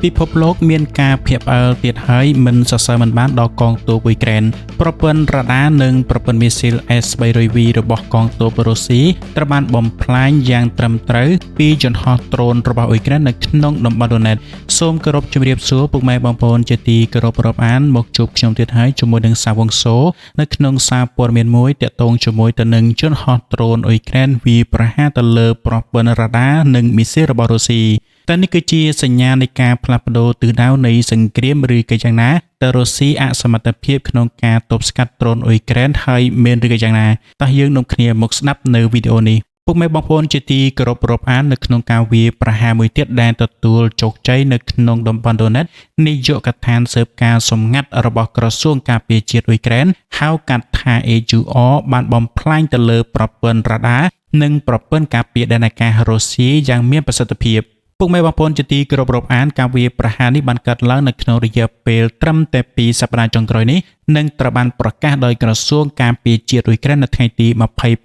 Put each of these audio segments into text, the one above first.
ពិភពលោកមានការភ្ញាក់ផ្អើលទៀតហើយមិនសរសើរមិនបានដល់កងទ័ពអ៊ុយក្រែនប្រព័ន្ធរ៉ាដានិងប្រព័ន្ធមីស៊ីល S-300V របស់កងទ័ពរុស្ស៊ីត្រូវបានបំផ្លាញយ៉ាងត្រឹមត្រូវពីយន្តហោះដ្រូនរបស់អ៊ុយក្រែននៅក្នុងតំបន់ Donetsk សូមគោរពជម្រាបសួរពុកម៉ែបងប្អូនជាទីគោរពរាប់អានមកជួបខ្ញុំទៀតហើយជាមួយនឹងសាវងសូនៅក្នុងសារព័ត៌មានមួយទាក់ទងជាមួយទៅនឹងយន្តហោះដ្រូនអ៊ុយក្រែនវាប្រហារទៅលើប្រព័ន្ធរ៉ាដានិងមីស៊ីលរបស់រុស្ស៊ីតែនេះគឺជាសញ្ញានៃការផ្លាស់ប្ដូរទិសដៅនៃសង្គ្រាមឬក៏យ៉ាងណាតើរុស្ស៊ីអសមត្ថភាពក្នុងការទប់ស្កាត់ដ្រូនអ៊ុយក្រែនហើយមានឬក៏យ៉ាងណាតោះយើងនាំគ្នាមកស្ដាប់នៅវីដេអូនេះពុកម៉ែបងប្អូនជាទីគោរពរាប់អាននៅក្នុងការវាយប្រហារមួយទៀតដែលទទួលជោគជ័យនៅក្នុងតំបន់ Donetsk នាយកដ្ឋានស៊ើបការសម្ងាត់របស់ក្រសួងការពារជាតិអ៊ុយក្រែនហៅកាត់ថា AUR បានបំផ្លាញទៅលើប្រព័ន្ធរ៉ាដានិងប្រព័ន្ធការពារដែនអាកាសរុស្ស៊ីយ៉ាងមានប្រសិទ្ធភាពពុកម៉ែបងប្អូនជាទីគោរពរាប់អានការវាយប្រហារនេះបានកើតឡើងនៅក្នុងរយៈពេលត្រឹមតែ2សប្តាហ៍ចុងក្រោយនេះនិងត្រូវបានប្រកាសដោយក្រសួងការពារជាតិអ៊ុយក្រែននៅថ្ងៃទី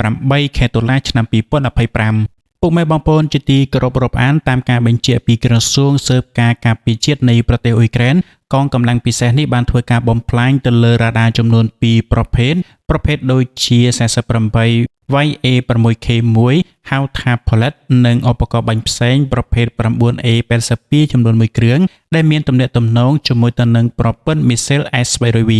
28 ខែតុលាឆ្នាំ2025ពុកម៉ែបងប្អូនជាទីគោរពរាប់អានតាមការបញ្ជាក់ពីក្រសួងស៊ើបការពារជាតិនៃប្រទេសអ៊ុយក្រែនកងកម្លាំងពិសេសនេះបានធ្វើការបំផ្លាញទៅលើរ៉ាដាចំនួន2ប្រភេទដូចជា48 YA6K1 ហៅថា Pollet និងឧបករណ៍បាញ់ផ្សេងប្រភេទ 9A82 ចំនួន1គ្រឿងដែលមានទំនាក់ទំនងជាមួយទៅនឹងប្រព័ន្ធមីស៊ីល S-300V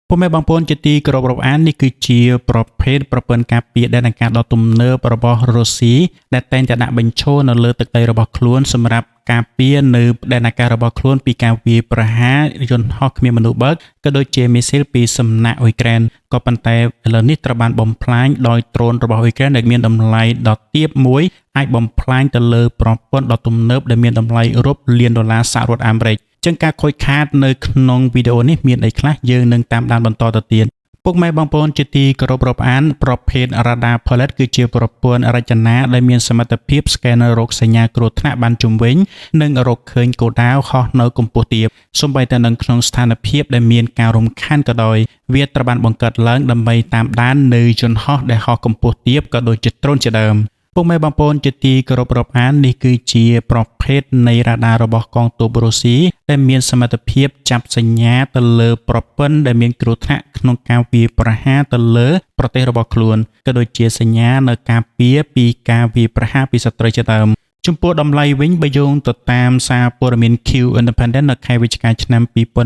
ពុកម៉ែបងប្អូនជាទីគោរពរាប់អាននេះគឺជាប្រភេទប្រព័ន្ធការពារដែនអាកាសដ៏ទំនើបរបស់រុស្ស៊ីដែលតែងតែដាក់បញ្ឈរនៅលើទឹកដីរបស់ខ្លួនសម្រាប់ការពារនៅដែនអាកាសរបស់ខ្លួនពីការវាយប្រហារយន្តហោះគ្មានមនុស្សបើកក៏ដូចជាមីស៊ីលពីសំណាក់អ៊ុយក្រែនក៏ប៉ុន្តែឥឡូវនេះត្រូវបានបំផ្លាញដោយដ្រូនរបស់អ៊ុយក្រែនដែលមានតម្លៃដ៏ទាបមួយអាចបំផ្លាញទៅលើប្រព័ន្ធដ៏ទំនើបដែលមានតម្លៃរាប់លានដុល្លារសហរដ្ឋអាមេរិកចឹងការខូចខាតនៅក្នុងវីដេអូនេះមានអីខ្លះយើងនឹងតាមដានបន្តទៅទៀតពុកម៉ែបងប្អូនជាទីគោរពរាប់អានប្រភេទ Radar Pollet គឺជាប្រព័ន្ធរចនាដែលមានសមត្ថភាពស្កេនរកសញ្ញាគ្រោះថ្នាក់បានជុំវិញនិងរកឃើញគោលដៅហោះនៅកម្ពស់ទាបសូម្បីតែនៅក្នុងស្ថានភាពដែលមានការរំខានក៏ដោយវាត្រូវបានបង្កើតឡើងដើម្បីតាមដាននៅយន្តហោះដែលហោះកម្ពស់ទាបក៏ដូចជាដ្រូនជាដើមពុកម៉ែបងប្អូនជាទីគោរពរាប់អាននេះគឺជាប្រភេទនៃរ៉ាដារបស់កងទ័ពរុស្ស៊ីដែលមានសមត្ថភាពចាប់សញ្ញាទៅលើប្រព័ន្ធដែលមានគ្រោះថ្នាក់ក្នុងការវាយប្រហារទៅលើប្រទេសរបស់ខ្លួនក៏ដូចជាសញ្ញានៅការពារពីការវាយប្រហារពីសត្រូវជាដើមចំពោះតម្លៃវិញបើយោងទៅតាមសារព័ត៌មាន Q Independent នៅខែវិច្ឆិកាឆ្នាំ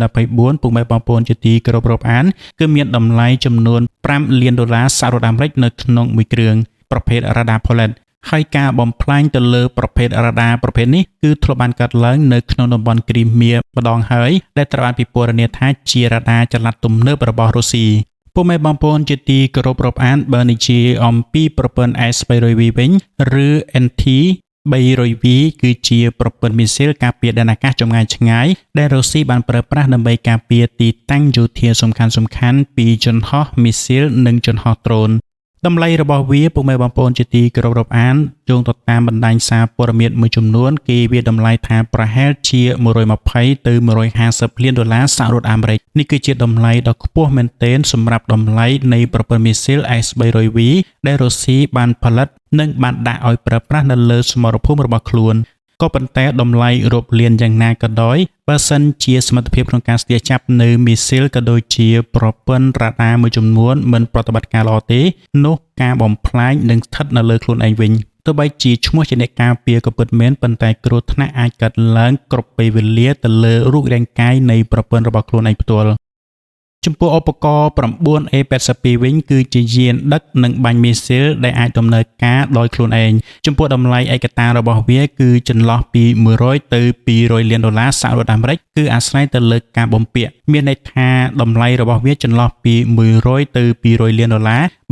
2024ពុកម៉ែបងប្អូនជាទីគោរពរាប់អានគឺមានតម្លៃចំនួន$5 លានសហរដ្ឋអាមេរិកនៅក្នុងមួយគ្រឿងប្រភេទ Radar Pollet ហើយការបំផ្លាញទៅលើប្រភេទ Radar ប្រភេទនេះគឺធ្លាប់បានកើតឡើងនៅក្នុងតំបន់គ្រីមៀម្ដងហើយដែលត្រូវបានពិពណ៌នាថាជា Radar ចល័តទំនើបរបស់រុស្ស៊ីពុកម៉ែបងប្អូនជាទីគោរពរាប់អានបើនិយាយអំពីប្រព័ន្ធ S-300V វិញឬ NT-300V គឺជាប្រព័ន្ធមីស៊ីលការពារដែនអាកាសចម្ងាយឆ្ងាយដែលរុស្ស៊ីបានប្រើប្រាស់ដើម្បីការពារទីតាំងយោធាសំខាន់ៗពីយន្តហោះមីស៊ីលនិងយន្តហោះដ្រូនតម្លៃរបស់វាពុកម៉ែបងប្អូនជាទីគោរពរាប់អានយោងទៅតាមបណ្ដាញសារព័ត៌មានមួយចំនួនគេវាតម្លៃថាប្រហែលជា$120ទៅ$150 លានសហរដ្ឋអាមេរិកនេះគឺជាតម្លៃដ៏ខ្ពស់មែនទែនសម្រាប់តម្លៃនៃប្រព័ន្ធមីស៊ីល S-300V ដែលរុស្ស៊ីបានផលិតនិងបានដាក់ឲ្យប្រើប្រាស់នៅលើសមរភូមិរបស់ខ្លួនក៏ប៉ុន្តែតម្លៃរាប់លានយ៉ាងណាក៏ដោយបើសិនជាសមត្ថភាពក្នុងការស្ទះចាប់នៅមីស៊ីលក៏ដូចជាប្រព័ន្ធរ៉ាដាមួយចំនួនមិនប្រតិបត្តិការល្អទេនោះការបំផ្លាញនឹងស្ថិតនៅលើខ្លួនឯងវិញទោះបីជាឈ្មោះជាអ្នកការពារក៏ពិតមែនប៉ុន្តែគ្រោះថ្នាក់អាចកើតឡើងគ្រប់ពេលវេលាទៅលើរូបរាងកាយនៃប្រព័ន្ធរបស់ខ្លួនឯងផ្ទាល់ចំពោះឧបករណ៍ 9A82 វិញគឺជាយានដឹកនិងបាញ់មីស៊ីលដែលអាចដំណើរការដោយខ្លួនឯងចំពោះតម្លៃឯកតារបស់វាគឺចន្លោះពី$100ទៅ$200 លានសហរដ្ឋអាមេរិកគឺអាស្រ័យទៅលើការបំពាក់មានន័យថាតម្លៃរបស់វាចន្លោះពី$100ទៅ$200 លាន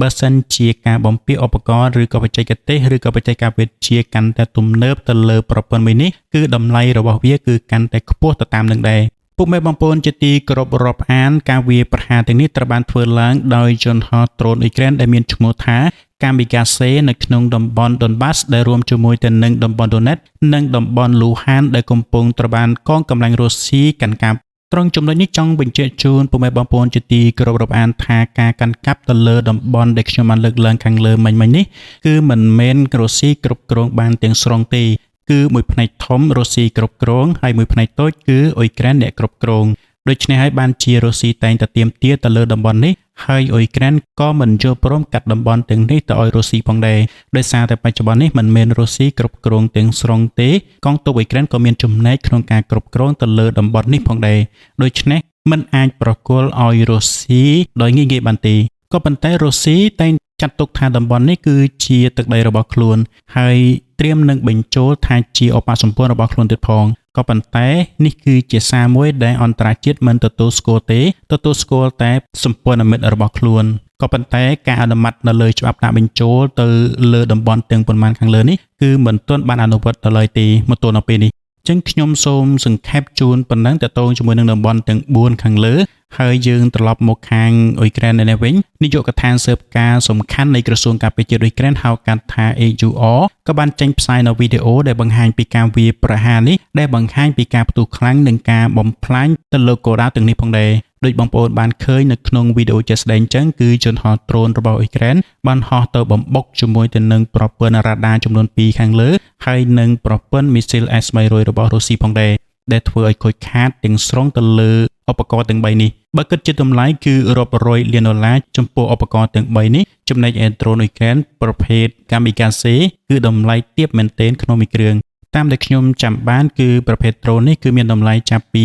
បើសិនជាការបំពាក់ឧបករណ៍ឬក៏បច្ចេកទេសឬក៏បច្ចេកវិទ្យាកាន់តែទំនើបទៅលើប្រព័ន្ធមួយនេះគឺតម្លៃរបស់វាគឺកាន់តែខ្ពស់ទៅតាមនឹងដែរពុកម៉ែបងប្អូនជាទីគោរពរាប់អានការវាយប្រហារទាំងនេះត្រូវបានធ្វើឡើងដោយយន្តហោះដ្រូនអ៊ុយក្រែនដែលមានឈ្មោះថា Kamikaze នៅក្នុងតំបន់ Donbas ដែលរួមជាមួយទៅនឹងតំបន់ Donetsk និងតំបន់ Luhansk ដែលកំពុងត្រូវបានកងកម្លាំងរុស្ស៊ីកាន់កាប់ត្រង់ចំណុចនេះចង់បញ្ជាក់ជូនពុកម៉ែបងប្អូនជាទីគោរពរាប់អានថាការកាន់កាប់ទៅលើតំបន់ដែលខ្ញុំបានលើកឡើងខាងលើមិញនេះគឺមិនមែនរុស្ស៊ីគ្រប់គ្រងបានទាំងស្រុងទេ គឺមួយផ្នែកធំរុស្ស៊ីគ្រប់គ្រងហើយមួយផ្នែកតូចគឺអ៊ុយក្រែនអ្នកគ្រប់គ្រងដូច្នេះហើយបានជារុស្ស៊ីតែងតែទាមទារទៅលើតំបន់នេះហើយអ៊ុយក្រែនក៏មិនយល់ព្រមកាត់តំបន់ទាំងនេះទៅឲ្យរុស្ស៊ីផងដែរដោយសារតែបច្ចុប្បន្ននេះមិនមែនរុស្ស៊ីគ្រប់គ្រងទាំងស្រុងទេកងទ័ពអ៊ុយក្រែនក៏មានចំណែកក្នុងការគ្រប់គ្រងទៅលើតំបន់នេះផងដែរដូច្នេះមិនអាចប្រគល់ឲ្យរុស្ស៊ីដោយងាយៗបានទេក៏ប៉ុន្តែរុស្ស៊ីតែងចាត់ទុកថាតំបន់នេះគឺជាទឹកដីរបស់ខ្លួនហើយត្រៀមនឹងបញ្ចូលថាជាឧបសម្ព័ន្ធរបស់ខ្លួនទៀតផងក៏ប៉ុន្តែនេះគឺជាសារមួយដែលអន្តរជាតិមិនទទួលស្គាល់ទេទទួលស្គាល់តែសម្ព័ន្ធមិត្តរបស់ខ្លួនក៏ប៉ុន្តែការអនុម័តនៅលើច្បាប់ដាក់បញ្ចូលទៅលើតំបន់ទាំងប៉ុន្មានខាងលើនេះគឺមិនទាន់បានអនុវត្តទៅឡើយទេមកទល់នៅពេលនេះចឹងខ្ញុំសូមសង្ខេបជូនប៉ុណ្ណឹងតទៅជាមួយនឹងតំបន់ទាំង4ខាងលើហើយយើងត្រឡប់មកខាងអ៊ុយក្រែននេះវិញនាយកដ្ឋានស៊ើបការសំខាន់នៃក្រសួងការពារជាតិអ៊ុយក្រែនហៅកាត់ថា AUR ក៏បានចេញផ្សាយនៅវីដេអូដែលបង្ហាញពីការវាយប្រហារនេះដែលបង្ហាញពីការផ្ទុះខ្លាំងនិងការបំផ្លាញទៅលើកូរ៉ាទាំងនេះផងដែរដោយបងប្អូនបានឃើញនៅក្នុងវីដេអូជាក់ស្ដែងចឹងគឺជនហោះដ្រូនរបស់អ៊ុយក្រែនបានហោះទៅបំបុកជាមួយទៅនឹងប្រព័ន្ធរ៉ាដាចំនួន2ខាងលើហើយនិងប្រព័ន្ធមីស៊ីល S300 របស់រុស្ស៊ីផងដែរដែលធ្វើឲ្យខូចខាតទាំងស្រុងទៅលើឧបករណ៍ទាំង3នេះបើគិតជាតម្លៃគឺរាប់រយលានដុល្លារចំពោះឧបករណ៍ទាំង3នេះចំណែកឯដ្រូនអ៊ុយក្រែនប្រភេទ Kamikaze គឺតម្លៃទាបមែនទែនក្នុងមួយគ្រឿងតាមដែលខ្ញុំចាំបានគឺប្រភេទដ្រូននេះគឺមានតម្លៃចាប់ពី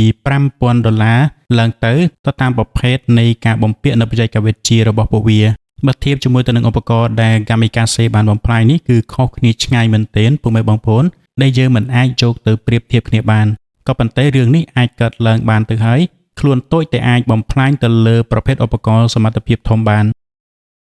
$5,000ឡើងទៅតាមប្រភេទនៃការបំពាក់នៅបច្ចេកវិទ្យារបស់ពួកវាបើធៀបជាមួយទៅនឹងឧបករណ៍ដែល Kamikaze បានបំផ្លាញនេះគឺខុសគ្នាឆ្ងាយមែនទែនពុកម៉ែបងប្អូនដែលយើងមិនអាចយកទៅប្រៀបធៀបគ្នាបានក៏ប៉ុន្តែរឿងនេះអាចកើតឡើងបានទៅហើយខ្លួនតូចតែអាចបំផ្លាញទៅលើប្រភេទឧបករណ៍សមត្ថភាពធំបាន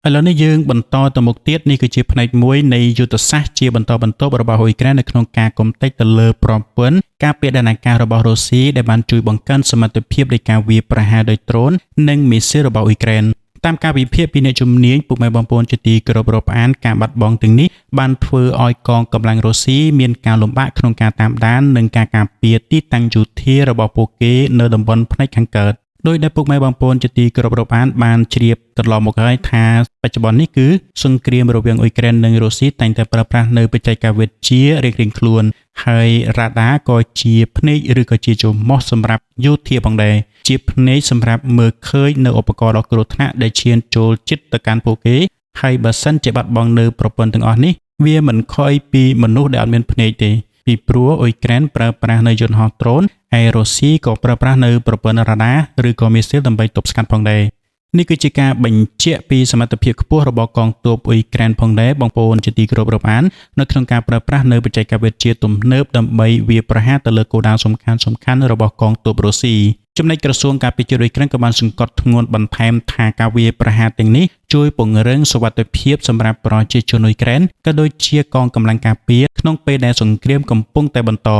ឥឡូវនេះយើងបន្តទៅមុខទៀតនេះគឺជាផ្នែកមួយនៃយុទ្ធសាស្ត្រជាបន្តបន្ទាប់របស់អ៊ុយក្រែននៅក្នុងការកំទេចទៅលើប្រព័ន្ធការពារដែនអាកាសរបស់រុស្ស៊ីដែលបានជួយបង្កើនសមត្ថភាពនៃការវាយប្រហារដោយដ្រូននិងមីស៊ីលរបស់អ៊ុយក្រែនតាមការវិភាគពីអ្នកជំនាញពុកម៉ែបងប្អូនជាទីគោរពរាប់អានការបាត់បង់ទាំងនេះបានធ្វើឲ្យកងកម្លាំងរុស្ស៊ីមានការលំបាកក្នុងការតាមដាននិងការការពារទីតាំងយោធារបស់ពួកគេនៅតំបន់ផ្នែកខាងកើតដោយដែលពុកម៉ែបងប្អូនជាទីគោរពរាប់អានបានជ្រាបត្រឡប់មកហើយថាបច្ចុប្បន្ននេះគឺសង្គ្រាមរវាងអ៊ុយក្រែននិងរុស្ស៊ីតែងតែប្រើប្រាស់នៅបច្ចេកវិទ្យារៀងៗខ្លួនហើយរ៉ាដាក៏ជាភ្នែកឬក៏ជាច្រមុះសម្រាប់យោធាផងដែរជាភ្នែកសម្រាប់មើលឃើញនៅឧបករណ៍ដ៏គ្រោះថ្នាក់ដែលឈានចូលជិតទៅកាន់ពួកគេហើយបើសិនជាបាត់បង់នៅប្រព័ន្ធទាំងអស់នេះវាមិនខុសពីមនុស្សដែលអត់មានភ្នែកទេពីព្រោះអ៊ុយក្រែនប្រើប្រាស់នៅយន្តហោះដ្រូនឯរុស្ស៊ីក៏ប្រើប្រាស់នៅប្រព័ន្ធរ៉ាដាឬក៏មីស៊ីលដើម្បីទប់ស្កាត់ផងដែរនេះគឺជាការបញ្ជាក់ពីសមត្ថភាពខ្ពស់របស់កងទ័ពអ៊ុយក្រែនផងដែរបងប្អូនជាទីគោរពរាប់អាននៅក្នុងការប្រើប្រាស់នៅបច្ចេកវិទ្យាទំនើបដើម្បីវាយប្រហារទៅលើគោលដៅសំខាន់ៗរបស់កងទ័ពរុស្ស៊ីចំណែកក្រសួងការពារជាតិអ៊ុយក្រែនក៏បានសង្កត់ធ្ងន់បន្ថែមថាការវាយប្រហារទាំងនេះជួយពង្រឹងសុវត្ថិភាពសម្រាប់ប្រជាជនអ៊ុយក្រែនក៏ដូចជាកងកម្លាំងការពារក្នុងពេលដែលសង្គ្រាមកំពុងតែបន្ត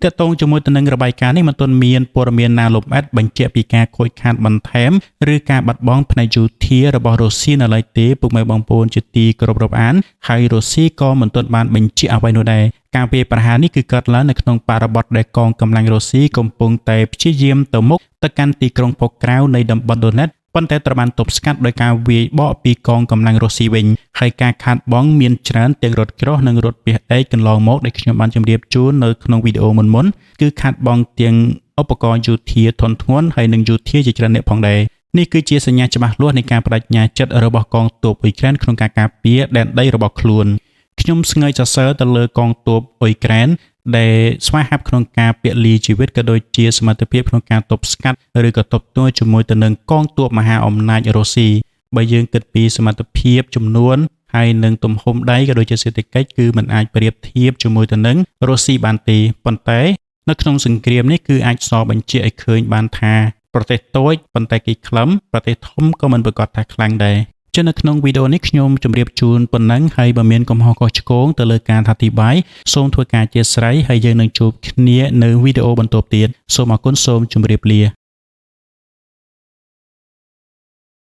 ទាក់ទងជាមួយទៅនឹងរបាយការណ៍នេះមិនទាន់មានព័ត៌មានណាលម្អិតបញ្ជាក់ពីការខូចខាតបន្ថែមឬការបាត់បង់ផ្នែកយោធារបស់រុស្ស៊ីនៅឡើយទេពុកម៉ែបងប្អូនជាទីគោរពរាប់អានហើយរុស្ស៊ីក៏មិនទាន់បានបញ្ជាក់អ្វីនោះដែរការវាយប្រហារនេះគឺកើតឡើងនៅក្នុងបរិបទដែលកងកម្លាំងរុស្ស៊ីកំពុងតែព្យាយាមទៅមុខទៅកាន់ទីក្រុងផូក្រៅនៃតំបន់ដូណេតប៉ុន្តែត្រូវបានទប់ស្កាត់ដោយការវាយបកពីកងកម្លាំងរុស្ស៊ីវិញហើយការខាតបង់មានច្រើនទាំងរថក្រោះនិងរថពាសដែកកន្លងមកដែលខ្ញុំបានជម្រាបជូននៅក្នុងវីដេអូមុនគឺខាតបង់ទាំងឧបករណ៍យោធាធនធ្ងន់ហើយនិងយោធាជាច្រើនអ្នកផងដែរនេះគឺជាសញ្ញាច្បាស់លាស់នៃការបដិញ្ញាចិត្តរបស់កងទ័ពអ៊ុយក្រែនក្នុងការការពារដែនដីរបស់ខ្លួនខ្ញុំស្ងើចសរសើរទៅលើកងទ័ពអ៊ុយក្រែនដែលស្វាហាប់ក្នុងការពលីជីវិតក៏ដូចជាសមត្ថភាពក្នុងការទប់ស្កាត់ឬក៏ទប់ទល់ជាមួយទៅនឹងកងទ័ពមហាអំណាចរុស្ស៊ីបើយើងគិតពីសមត្ថភាពចំនួនហើយនឹងទំហំដីក៏ដូចជាសេដ្ឋកិច្ចគឺมันអាចប្រៀបធៀបជាមួយទៅនឹងរុស្ស៊ីបានទេប៉ុន្តែនៅក្នុងសង្គ្រាមនេះគឺអាចសរបញ្ជាក់ឲ្យឃើញបានថាប្រទេសតូចប៉ុន្តែគេខ្លឹមប្រទេសធំក៏មិនប្រកាសថាខ្លាំងដែរនៅក្នុងវីដេអូនេះខ្ញុំជម្រាបជូនប៉ុណ្ណឹងហើយបើមានកំហុសខុសឆ្គងទៅលើការអធិប្បាយសូមធ្វើការអធិស្ឋានហើយយើងនឹងជួបគ្នានៅវីដេអូបន្ទាប់ទៀតសូមអរគុណសូមជម្រាបលា